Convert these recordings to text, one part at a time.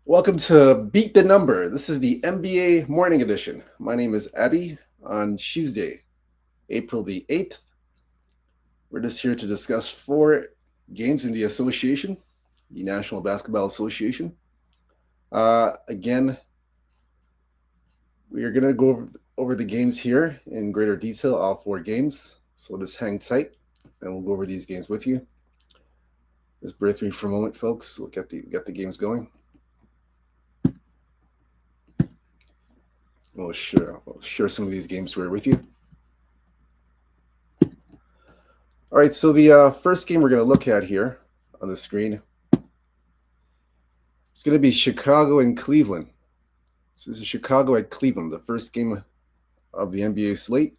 Welcome to Beat the Number. This is the NBA Morning Edition. My name is Abby. On Tuesday, April the 8th, we're just here to discuss four games in the association, the National Basketball Association. Again, we are going to go over the games here in greater detail, all four games. So just hang tight and we'll go over these games with you. Just bear with me for a moment, folks. We'll get the games going. We'll share some of these games here with you. All right, so the first game we're going to look at here on the screen, it's going to be Chicago and Cleveland. So this is Chicago at Cleveland, the first game of the NBA slate.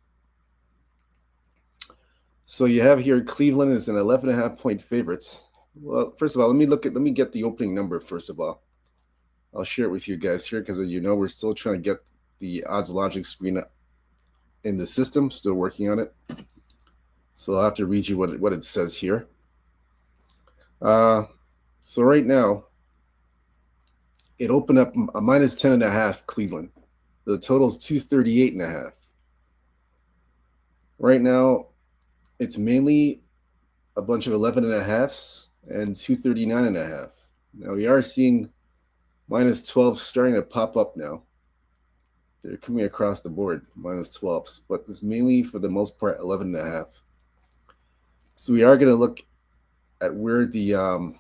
So you have here Cleveland is an 11.5-point favorite. Well, first of all, let me get the opening number first of all. I'll share it with you guys here because we're still trying to get the odds logic screen in the system, still working on it. So I'll have to read you what it says here. So right now, it opened up a minus 10.5 Cleveland. The total is 238.5. Right now, it's mainly a bunch of 11.5s and 239.5. Now we are seeing minus 12 starting to pop up now. They're coming across the board, minus 12s, but it's mainly for the most part 11.5. So we are going to look at where the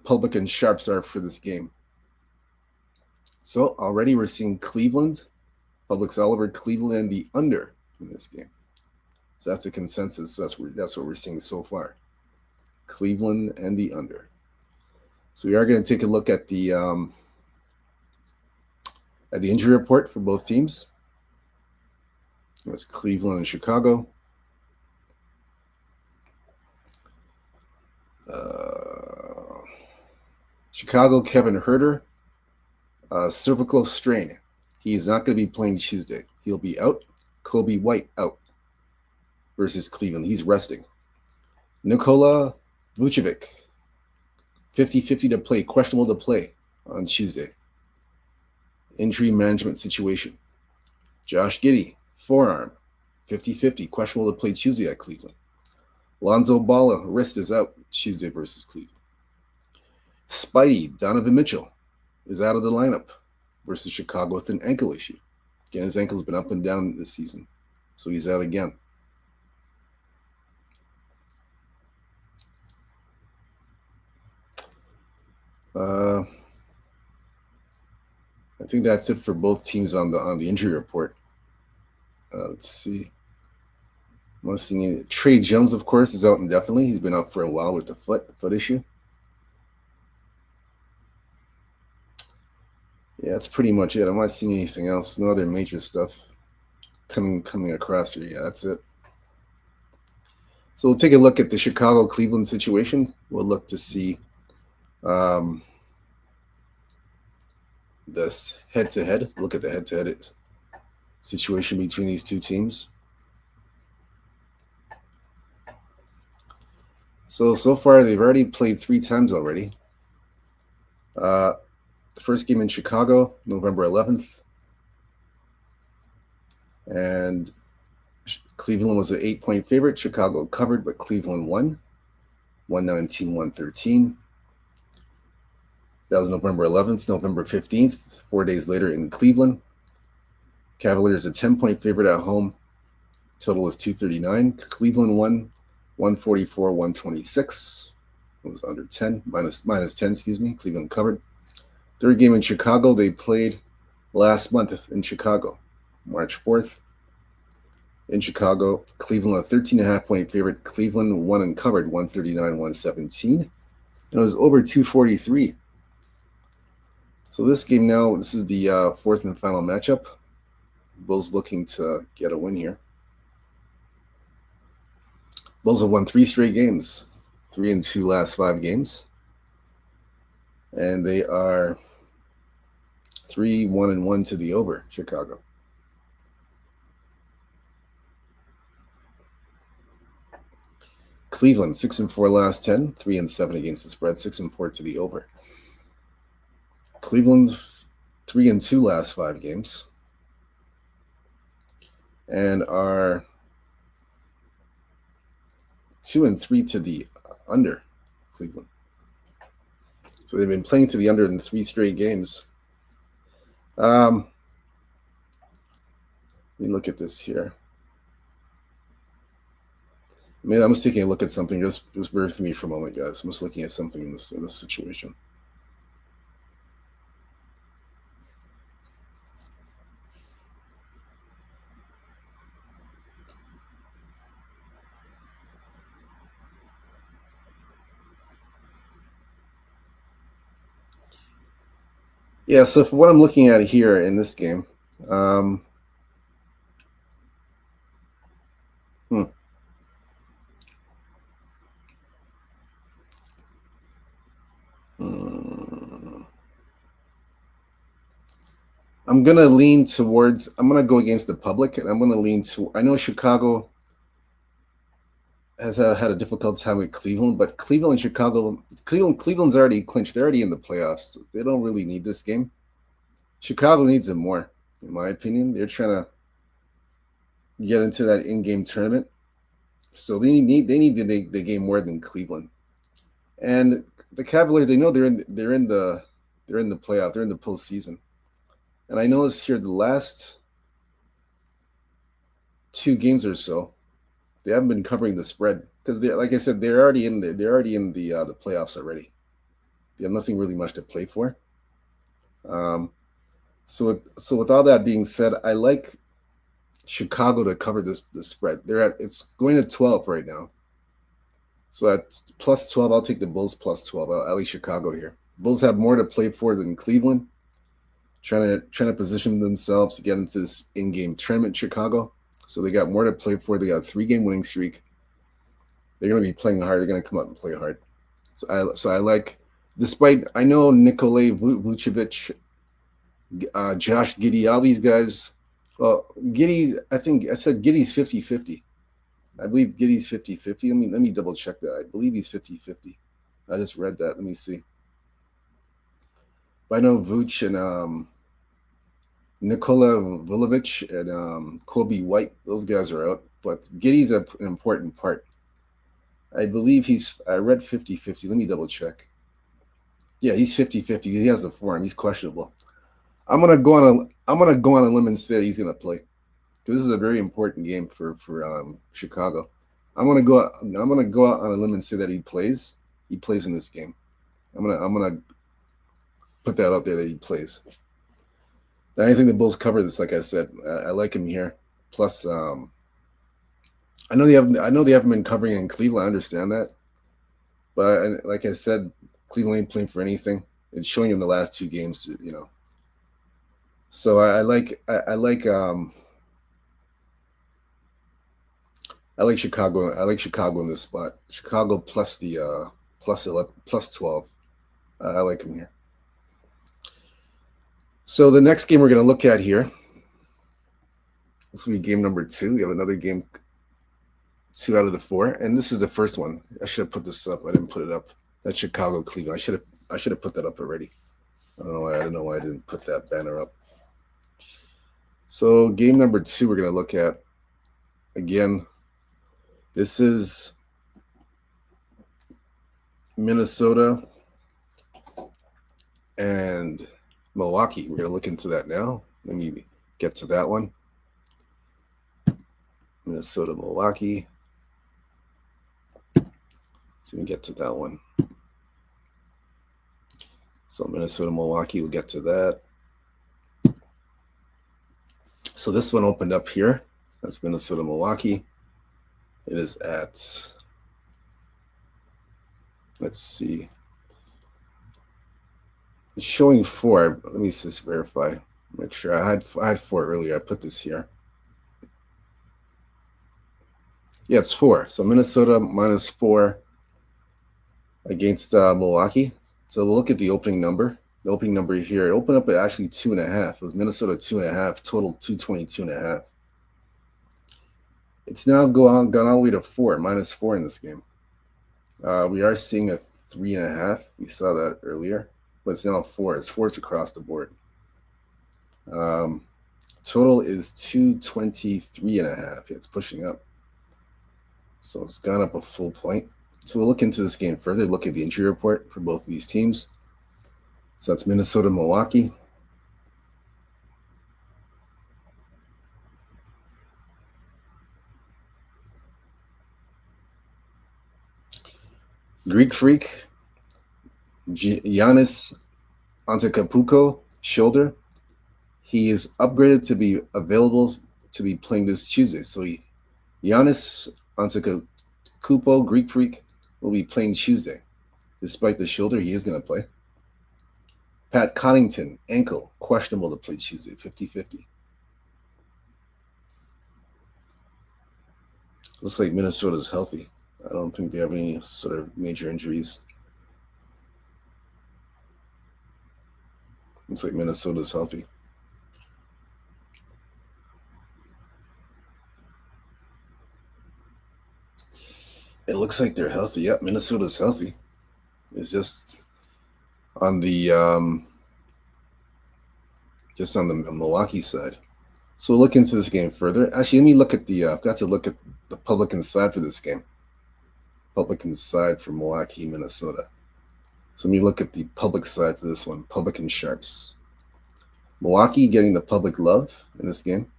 public and sharps are for this game. So already we're seeing Cleveland, public's all over Cleveland and the under in this game. So that's the consensus. That's what we're seeing so far. Cleveland and the under. So we are going to take a look at the injury report for both teams. That's Cleveland and Chicago. Chicago, Kevin Huerter, cervical strain. He is not going to be playing Tuesday. He'll be out. Kobe White out versus Cleveland. He's resting. Nikola Vucevic, 50-50 to play, questionable to play on Tuesday. Injury management situation. Josh Giddey, forearm, 50-50, questionable to play Tuesday at Cleveland. Lonzo Ball, wrist is out Tuesday versus Cleveland. Spidey, Donovan Mitchell, is out of the lineup versus Chicago with an ankle issue. Again, his ankle's been up and down this season, so he's out again. I think that's it for both teams on the injury report. Let's see. Trey Jones, of course, is out indefinitely. He's been out for a while with the foot issue. Yeah, that's pretty much it. I'm not seeing anything else. No other major stuff coming across here. Yeah, that's it. So we'll take a look at the Chicago-Cleveland situation. We'll look to see this head-to-head. Look at the head-to-head situation between these two teams. So far, they've already played 3 times already. The first game in Chicago, November 11th. And Cleveland was an 8-point favorite. Chicago covered, but Cleveland won. 119-113. That was November 11th. November 15th, 4 days later in Cleveland. Cavaliers a 10-point favorite at home. Total was 239. Cleveland won 144-126. It was under 10, minus 10, excuse me. Cleveland covered. Third game in Chicago, they played last month in Chicago, March 4th. In Chicago, Cleveland a 13.5-point favorite. Cleveland won and covered 139-117. And it was over 243. So this game now, this is the fourth and final matchup. Bulls looking to get a win here. Bulls have won 3 straight games, 3 in 2 last 5 games. And they are 3-1-1 to the over, Chicago. Cleveland 6-4 last 10, 3-7 against the spread, 6-4 to the over. Cleveland's 3-2 last 5 games, and are 2-3 to the under. Cleveland. So they've been playing to the under in 3 straight games. Let me look at this here. I mean, I'm just taking a look at something. Just bear with me for a moment, guys. I'm just looking at something in this situation. Yeah, so for what I'm looking at here in this game, hmm. I'm going to lean towards, I'm going to go against the public, and I'm going to lean to, I know Chicago has had a difficult time with Cleveland, but Cleveland and Chicago, Cleveland's already clinched. They're already in the playoffs. They don't really need this game. Chicago needs it more, in my opinion. They're trying to get into that in-game tournament, so they need the game more than Cleveland. And the Cavaliers, they know they're in the playoff. They're in the postseason. And I noticed here the last 2 games or so, they haven't been covering the spread because, like I said, they're already in the playoffs already. They have nothing really much to play for. So with all that being said, I like Chicago to cover the spread. It's going to 12 right now. So at plus 12, I'll take the Bulls plus 12. I like Chicago here. Bulls have more to play for than Cleveland. Trying to position themselves to get into this in-game tournament, Chicago. So they got more to play for. They got a 3-game winning streak. They're going to be playing hard. They're going to come out and play hard. So I like, despite, I know Nikola Vucevic, Josh Giddey, all these guys. Well, Giddey's, I think I said Giddey's 50-50. I believe Giddey's 50-50. Let me double check that. I believe he's 50-50. I just read that. Let me see. But I know Vuce and Nikola Vucevic and Kobe White, those guys are out. But Giddey's an important part. I believe I read 50-50. Let me double check. Yeah, he's 50-50. He has the form. He's questionable. I'm gonna go on a limb and say he's gonna play. This is a very important game for Chicago. I'm gonna go out on a limb and say that he plays. He plays in this game. I'm gonna put that out there that he plays. I think the Bulls cover this. Like I said, I like him here. Plus, I know they haven't been covering in Cleveland. I understand that, but like I said, Cleveland ain't playing for anything. It's showing in the last 2 games, you know. So I like Chicago. I like Chicago in this spot. Chicago plus the plus 11, plus 12. I like him here. So the next game we're going to look at here, this will be game number 2. We have another game, 2 out of the 4, and this is the first one. I should have put this up. I didn't put it up. That's Chicago Cleveland. I should have put that up already. I don't know why I didn't put that banner up. So game number 2 we're going to look at. Again, this is Minnesota and Milwaukee. We're going to look into that now. Let me get to that one. Minnesota, Milwaukee. So we get to that one. So Minnesota, Milwaukee, we'll get to that. So this one opened up here. That's Minnesota, Milwaukee. It is at, let's see. It's showing 4. Let me just verify. Make sure I had 4 earlier. I put this here. Yeah, it's 4. So Minnesota minus 4 against Milwaukee. So we'll look at the opening number. The opening number here, it opened up at actually 2.5. It was Minnesota 2.5, total 222.5. It's now gone all the way to 4, minus 4 in this game. We are seeing a 3.5. We saw that earlier. but it's now 4. It's 4 across the board. Total is 223.5. It's pushing up. So it's gone up a full point. So we'll look into this game further, look at the injury report for both of these teams. So that's Minnesota, Milwaukee. Greek Freak, Giannis Antetokounmpo, shoulder. He is upgraded to be available to be playing this Tuesday. So Giannis Antetokounmpo, Greek Freak, will be playing Tuesday. Despite the shoulder, he is going to play. Pat Connaughton, ankle, questionable to play Tuesday, 50-50. Looks like Minnesota's healthy. I don't think they have any sort of major injuries. Looks like Minnesota's healthy. It looks like they're healthy. Yep, Minnesota's healthy. It's just on the Milwaukee side. So we'll look into this game further. Actually, let me look at the. I've got to look at the Publican side for this game. Publican side for Milwaukee, Minnesota. So let me look at the public side for this one. Publican Sharps. Milwaukee getting the public love in this game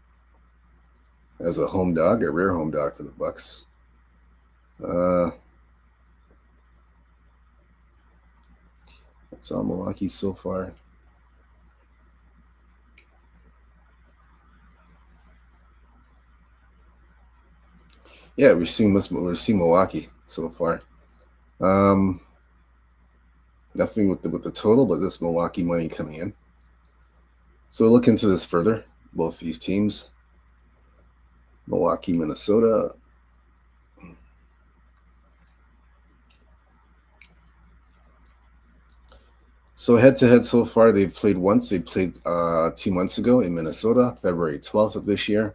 as a home dog, a rare home dog for the Bucks. That's all Milwaukee so far. Yeah, we're seeing Milwaukee so far. Nothing with the total, but this Milwaukee money coming in. So we'll look into this further. Both these teams, Milwaukee, Minnesota. So head-to-head so far, they've played once. They played 2 months ago in Minnesota, February 12th of this year.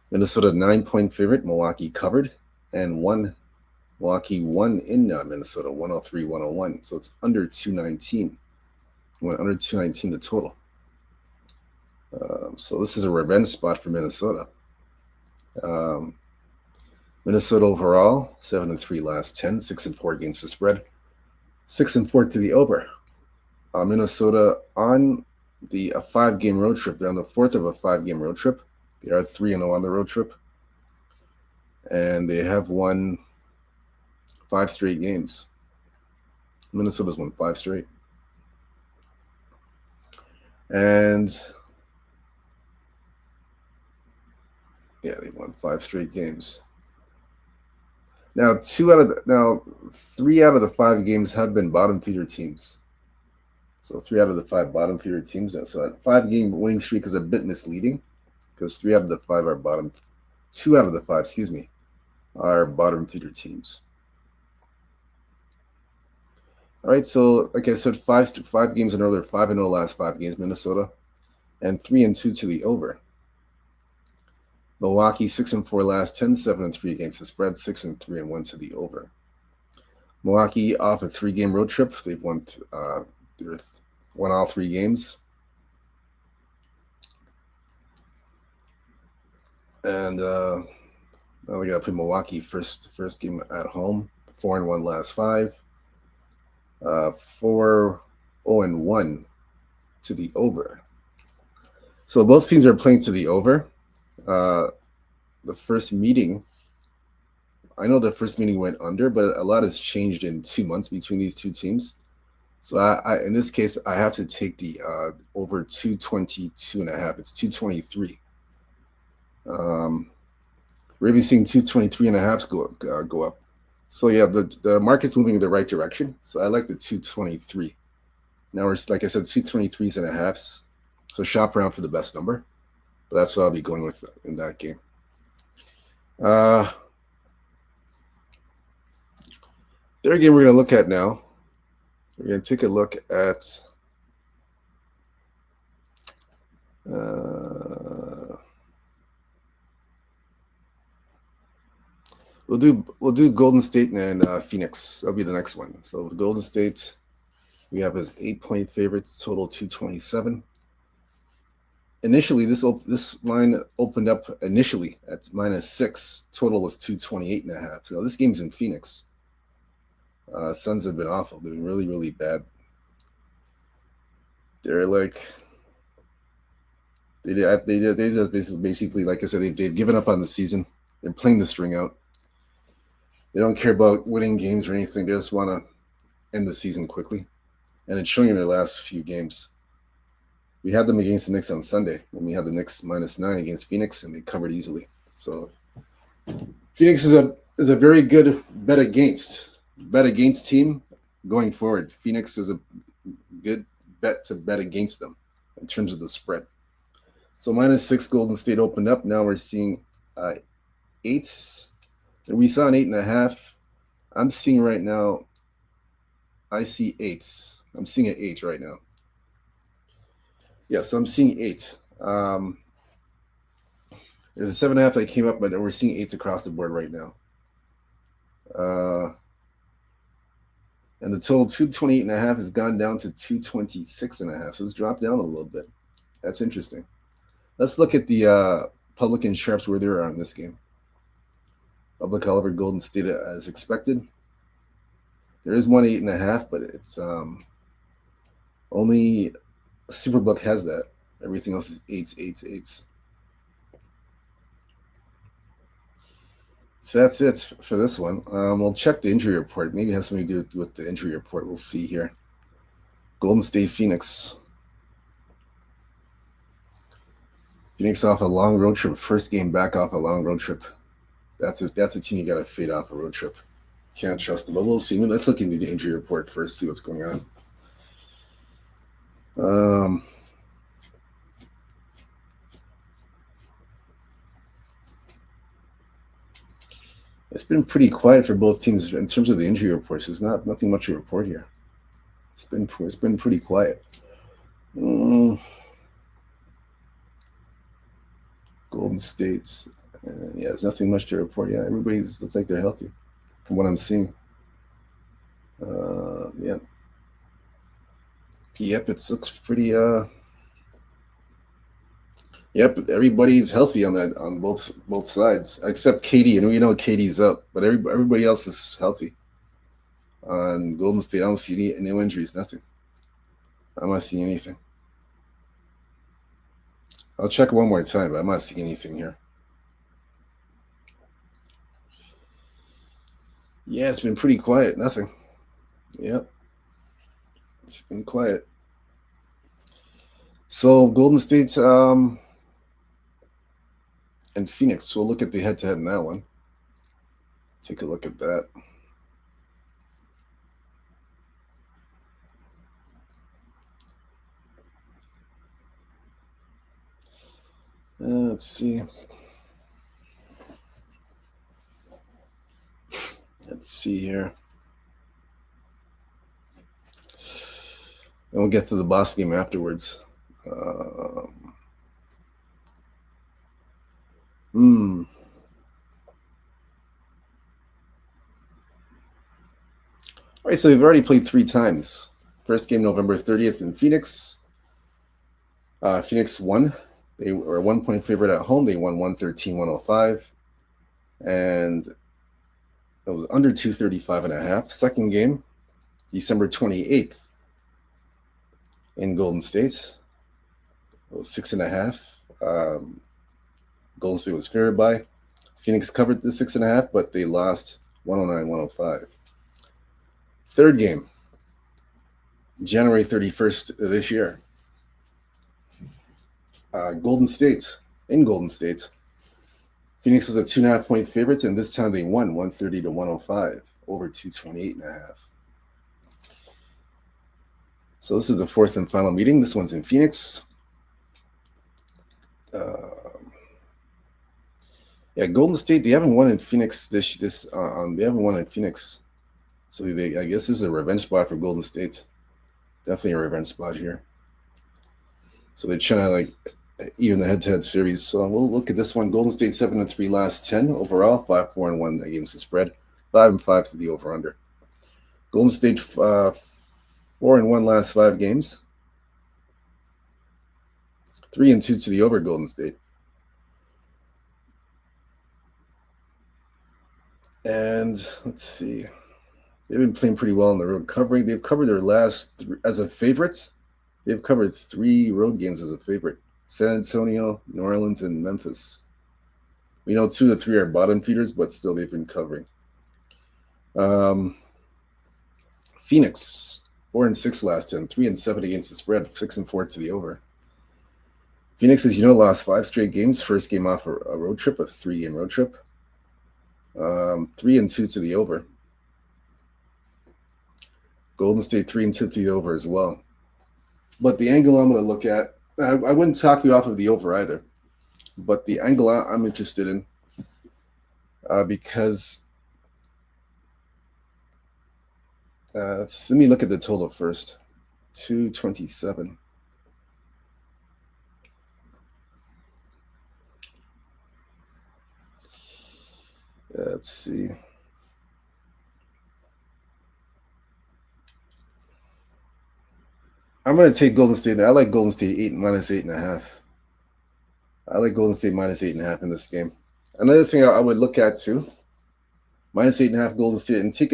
Minnesota 9-point favorite. Milwaukee covered and won. Milwaukee won in Minnesota, 103-101. So it's under 219. Went under 219 the total. So this is a revenge spot for Minnesota. Minnesota overall, 7-3 last 10, 6-4 against the spread, 6-4 to the over. Minnesota on the 5-game road trip. They're on the 4th of a 5-game road trip. They are 3-0 on the road trip. And they have won 5 straight games. Minnesota's won 5 straight. And yeah, they won 5 straight games. Now, 3 out of the 5 games have been bottom feeder teams. So 3 out of the 5 bottom feeder teams. So that 5-game winning streak is a bit misleading because 3 out of the 5 are bottom. 2 out of the 5, are bottom feeder teams. All right, so like I said, 5 games in a row. They're 5-0 last 5 games, Minnesota, and 3-2 to the over. Milwaukee 6-4 last 10, 7-3 against the spread, 6-3-1 to the over. Milwaukee off a 3-game road trip. They've won all 3 games. And now we got to play Milwaukee first game at home. 4-1 last 5. 4-0-1 to the over. So both teams are playing to the over. The first meeting, I know the first meeting went under, but a lot has changed in 2 months between these two teams. So I in this case, I have to take the over 222.5. It's 223. We're even seeing 223.5 go up. So yeah, the market's moving in the right direction. So I like the 223. Now we're, like I said, 223.5. So shop around for the best number. But that's what I'll be going with in that game. Third game we're going to look at now. We're going to take a look at we'll do Golden State and Phoenix. That'll be the next one. So Golden State We have as 8-point favorites, total 227. Initially, this line opened up initially at -6. Total was 228.5. So this game's in Phoenix. Suns have been awful. They've been really, really bad. They're like they just basically, like I said, they've given up on the season. They're playing the string out. They don't care about winning games or anything. They just want to end the season quickly, and it's showing in their last few games. We had them against the Knicks on Sunday, and we had the Knicks -9 against Phoenix, and they covered easily. So Phoenix is a very good bet against team going forward. Phoenix is a good bet to bet against them in terms of the spread. So -6 Golden State opened up. Now we're seeing 8. We saw an 8.5. I'm seeing right now. I see 8. I'm seeing an 8 right now. Yes, I'm seeing 8. There's a 7.5 that came up, but we're seeing 8s across the board right now. And the total 228.5 has gone down to 226.5. So it's dropped down a little bit. That's interesting. Let's look at the public and sharps where they're on this game. Public, however, Golden State as expected. There is one 8.5, but it's only Superbook has that. Everything else is 8s, 8s, 8s. So that's it for this one. We'll check the injury report. Maybe it has something to do with the injury report. We'll see here. Golden State, Phoenix. Phoenix off a long road trip. First game back off a long road trip. That's a team you got to fade off a road trip. Can't trust them, but we'll see. Let's look into the injury report first, see what's going on. It's been pretty quiet for both teams in terms of the injury reports. There's nothing much to report here. It's been pretty quiet. Golden State. Yeah, there's nothing much to report. Yeah, everybody's looks like they're healthy from what I'm seeing. Yeah. Yep, it looks pretty. Yep, everybody's healthy on both sides except KD. And we know KD's up, but everybody else is healthy. On Golden State, I don't see any injuries. Nothing. I'm not seeing anything. I'll check one more time, but I'm not seeing anything here. Yeah, it's been pretty quiet. Nothing. Yep. It's been quiet. So Golden State and Phoenix. We'll look at the head-to-head in that one. Take a look at that. Let's see. Let's see here. And we'll get to the boss game afterwards. All right, so they've already played 3 times. First game, November 30th in Phoenix. Phoenix won. They were a 1-point favorite at home. They won 113-105. And it was under 235.5. Second game, December 28th in Golden State. It was 6.5. Golden State was favored by. Phoenix covered the 6.5, but they lost 109-105. Third game, January 31st of this year. Golden State, in Golden State. Phoenix was a 2.5-point favorite, and this time they won 130-105, over 228.5. So this is the fourth and final meeting. This one's in Phoenix. Yeah, Golden State, they haven't won in Phoenix they haven't won in Phoenix. So I guess this is a revenge spot for Golden State. Definitely a revenge spot here. So they're trying to even the head-to-head series. So we'll look at this one. Golden State 7-3 last 10 overall, 5-4-1 against the spread, 5-5 to the over/under. Golden State 4-1 last 5 games. 3-2 to the over, Golden State. And let's see. They've been playing pretty well on the road. They've covered their last as a favorites. They've covered 3 road games as a favorite: San Antonio, New Orleans, and Memphis. We know 2 of the 3 are bottom feeders, but still they've been covering. Phoenix 4-6 last 10, 3-7 against the spread, 6-4 to the over. Phoenix, as you know, lost 5 straight games. First game off a road trip, a 3-game road trip. 3-2 to the over. Golden State 3-2 to the over as well. But the angle I'm going to look at, I wouldn't talk you off of the over either. But the angle I'm interested in, because let me look at the total first. 227. Let's see. I'm going to take Golden State. I like Golden State -8.5. I like Golden State -8.5 in this game. Another thing I would look at too, -8.5 Golden State, and take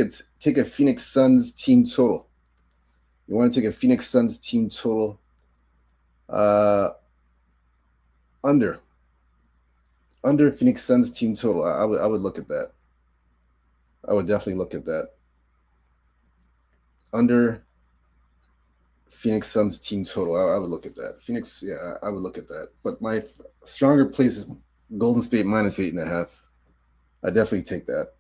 a Phoenix Suns team total. You want to take a Phoenix Suns team total under Phoenix Suns team total. I would look at that. I would definitely look at that. Under Phoenix Suns team total. I would look at that. Phoenix, yeah, I would look at that. But my stronger place is Golden State -8.5. I definitely take that.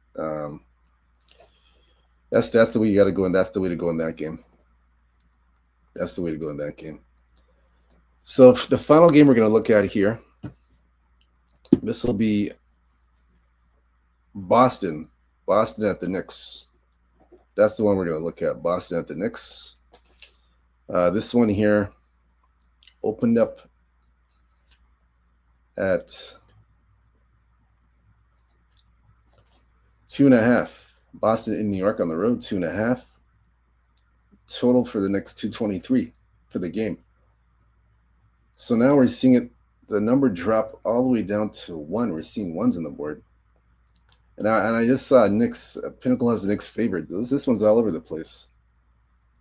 That's the way you got to go, and that's the way to go in that game. That's the way to go in that game. So the final game we're going to look at here, this will be Boston at the Knicks. That's the one we're going to look at, Boston at the Knicks. This one here opened up at 2.5. Boston in New York on the road, 2.5. Total for the Knicks 223 for the game. So now we're seeing it, the number drop all the way down to 1. We're seeing 1s on the board. And I just saw Knicks, Pinnacle has the Knicks favored. This one's all over the place.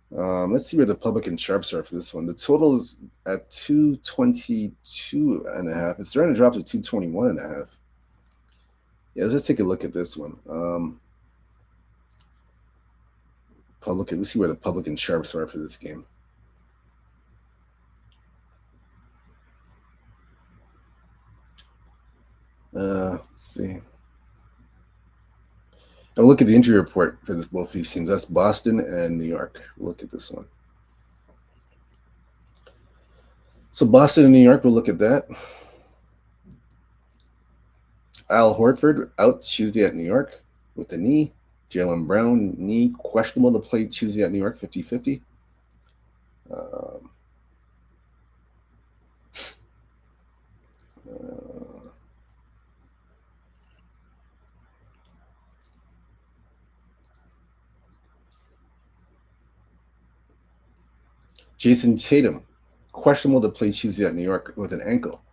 Let's see where the public and sharps are for this one. The total is at 222.5. It's starting to drop to 221.5. Yeah, let's take a look at this one. Let's see where the public and sharps are for this game. Let's see. I'll look at the injury report for both these teams. That's Boston and New York. Look at this one. So Boston and New York, we'll look at that. Al Horford out Tuesday at New York with the knee. Jaylen Brown, knee, questionable to play Tuesday at New York, 50-50. Jason Tatum, questionable to play Tuesday at New York with an ankle.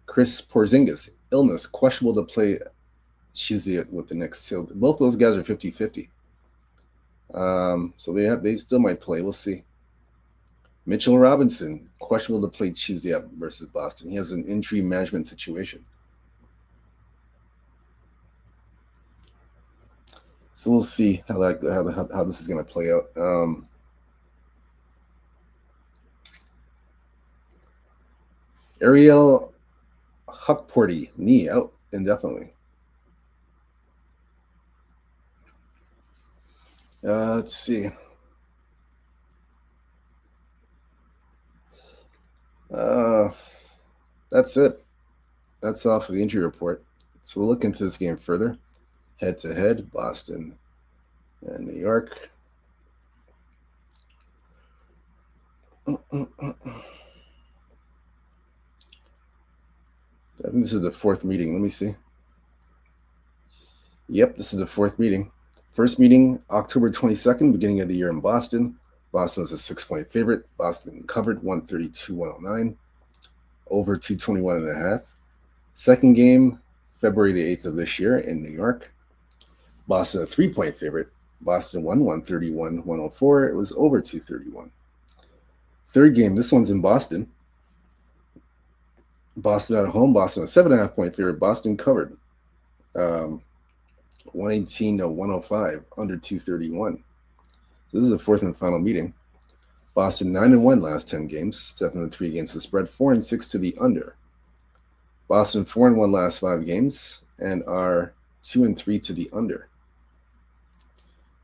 Chris Porzingis, illness, questionable to play Tuesday with the Knicks. So both those guys are 50-50. So they still might play. We'll see. Mitchell Robinson, questionable to play Tuesday versus Boston. He has an injury management situation. So we'll see how this is going to play out. Ariel Hukporty, knee, out indefinitely. Let's see. That's it. That's all for the injury report. So we'll look into this game further. Head-to-head, Boston and New York. I think this is the 4th meeting. Let me see. Yep, this is the 4th meeting. First meeting, October 22nd, beginning of the year in Boston. Boston was a 6-point favorite. Boston covered 132-109, over 221.5. Second game, February the 8th of this year in New York. Boston a 3-point favorite. Boston won 131-104. It was over 231. Third game, this one's in Boston. Boston at home. Boston a 7.5-point favorite. Boston covered 118-105, under 231. So this is the fourth and final meeting. Boston 9-1 last 10 games, 7-3 against the spread, 4-6 to the under. Boston 4-1 last 5 games and are 2-3 to the under.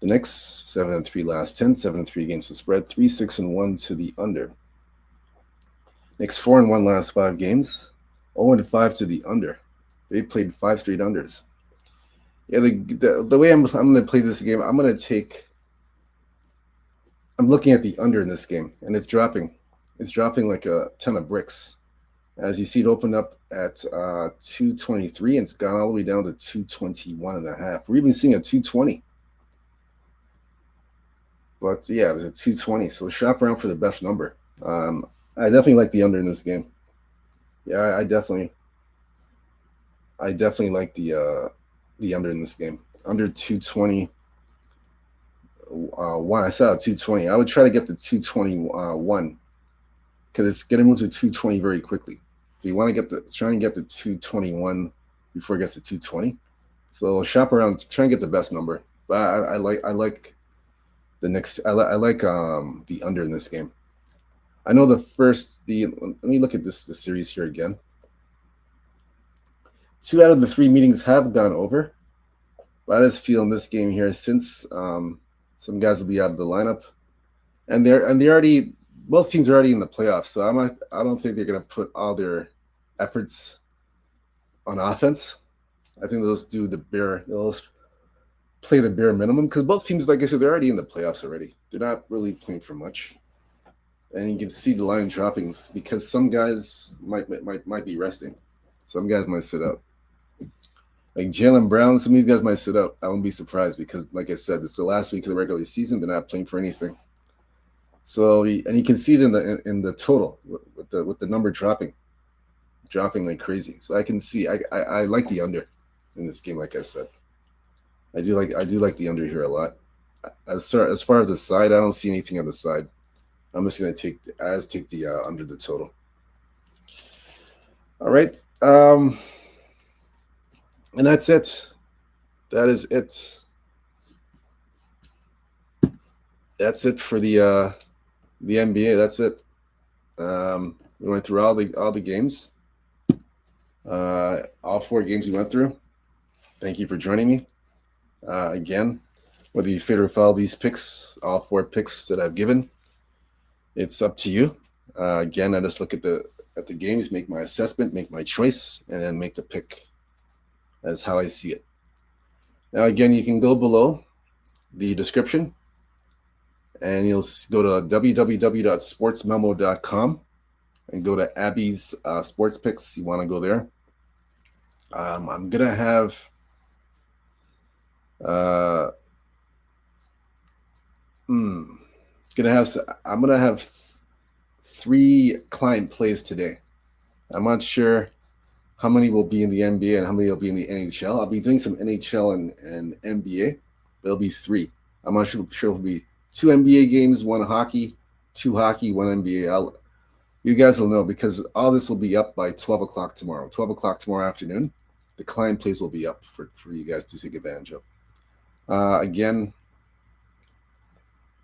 The Knicks 7-3 last 10, 7-3 against the spread, 3-6-1 to the under. Knicks 4-1 last 5 games, 0-5 to the under. They played 5 straight unders. Yeah, the way I'm going to play this game, I'm looking at the under in this game, and it's dropping. It's dropping like a ton of bricks. As you see, it opened up at 223, and it's gone all the way down to 221.5. We're even seeing a 220. But yeah, it was a 220. So shop around for the best number. I definitely like the under in this game. Yeah, I definitely like the under in this game. Under 220. I saw a 220. I would try to get the 221 because it's going to move to 220 very quickly. So you want to try and get the 221 before it gets to 220. So shop around, try and get the best number. But I like the Knicks. I like the under in this game. I know let me look at the series here again. 2 out of the 3 meetings have gone over. But I just feel in this game here, since some guys will be out of the lineup, and they're already, both teams are already in the playoffs. So I don't think they're going to put all their efforts on offense. I think they'll play the bare minimum because both teams, like I said, they're already in the playoffs already. They're not really playing for much, and you can see the line droppings because some guys might be resting. Some guys might sit out. Like Jaylen Brown, some of these guys might sit out. I won't be surprised because, like I said, it's the last week of the regular season. They're not playing for anything. So, and you can see it in the total with the number dropping like crazy. So I can see I like the under in this game. Like I said, I do like the under here a lot. As far as the side, I don't see anything on the side. I'm just gonna take the under the total. All right. And that's it. That is it. That's it for the NBA. That's it. We went through all the games. All 4 games we went through. Thank you for joining me. Again, whether you fit or follow these picks, all 4 picks that I've given, it's up to you. Again, I just look at the games, make my assessment, make my choice, and then make the pick. That's how I see it. Now, again, you can go below the description, and you'll go to www.sportsmemo.com and go to Abby's Sports Picks. You want to go there. I'm gonna have I'm gonna have 3 client plays today. I'm not sure how many will be in the NBA and how many will be in the NHL. I'll be doing some NHL and NBA, but it'll be 3. I'm not sure it'll be 2 NBA games, 1 hockey, 2 hockey, 1 NBA. You guys will know because all this will be up by 12 o'clock tomorrow. 12 o'clock tomorrow afternoon, the client plays will be up for you guys to take advantage of. Again,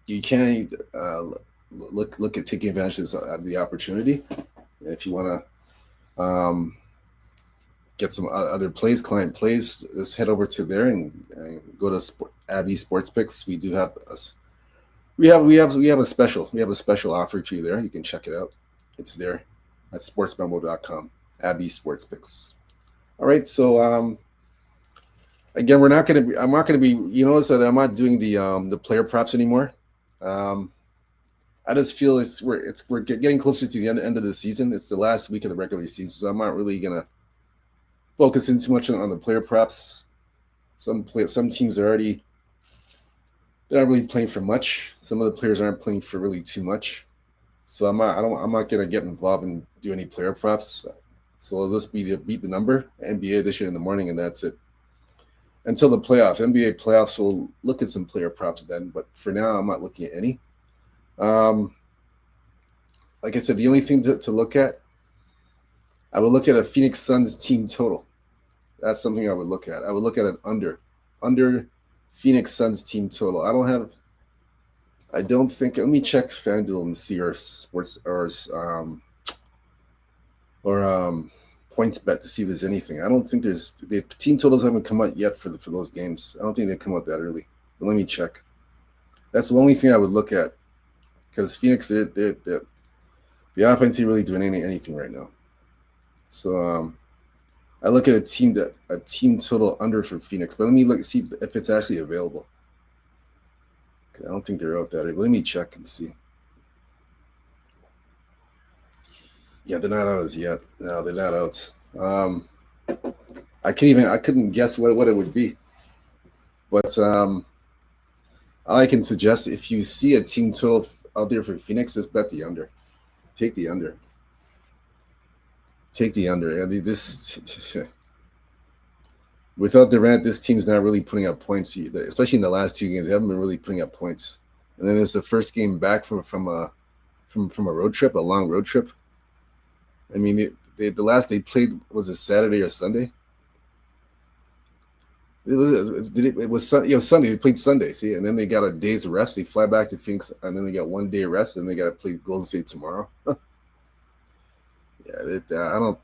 you can look at taking advantage of the opportunity. If you want to get some other plays, client plays, just head over to there and go to Abby Sports Picks. We do have we have a special offer for you there. You can check it out. It's there at sportsmemo.com. Abby Sports Picks. All right, so again, I'm not going to be. You notice that I'm not doing the player props anymore. I just feel we're getting closer to the end of the season. It's the last week of the regular season, so I'm not really gonna focus in too much on the player props. Some teams are already they're not really playing for much. Some of the players aren't playing for really too much. So I'm not gonna get involved and do any player props. So it'll just be to beat the number, NBA edition in the morning, and that's it. Until the playoffs, NBA playoffs, we'll look at some player props then. But for now, I'm not looking at any. Um, like I said, the only thing to look at, I would look at a Phoenix Suns team total. That's something I would look at. I would look at an under Phoenix Suns team total. I don't think. Let me check FanDuel and see our sports or points bet to see if there's anything. I don't think there's the team totals haven't come out yet for those games. I don't think they come out that early. But let me check. That's the only thing I would look at because Phoenix, the offense ain't really doing anything right now. So I look at a team total under for Phoenix, but let me see if it's actually available. I don't think they're out that early. Let me check and see. Yeah, they're not out as yet. No, they're not out. I couldn't guess what it would be. But all I can suggest, if you see a team total out there for Phoenix, just bet the under. Take the under. Take the under. And without Durant, this team's not really putting up points, especially in the last two games. They haven't been really putting up points. And then it's the first game back from a road trip, a long road trip. I mean, the last they played was a Saturday or Sunday. It was Sunday. They played Sunday, see, and then they got a day's rest. They fly back to Phoenix, and then they got 1 day rest, and they got to play Golden State tomorrow. Yeah, I don't.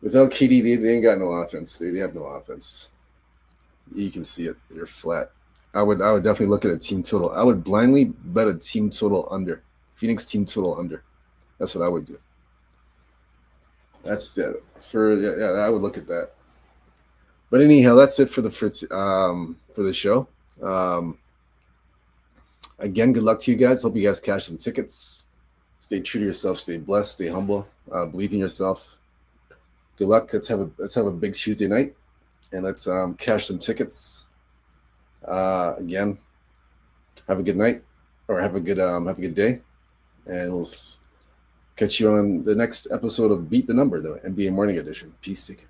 Without KD, they ain't got no offense. They have no offense. You can see it. They're flat. I would definitely look at a team total. I would blindly bet a team total under. Phoenix team total under. That's what I would do. That's I would look at that. But anyhow, that's it for the show. Again, good luck to you guys. Hope you guys cash some tickets. Stay true to yourself. Stay blessed. Stay humble. Believe in yourself. Good luck. Let's have a big Tuesday night, and let's cash some tickets. Again, have a good night, or have a good day, and we'll catch you on the next episode of Beat the Number, the NBA Morning Edition. Peace. Take care.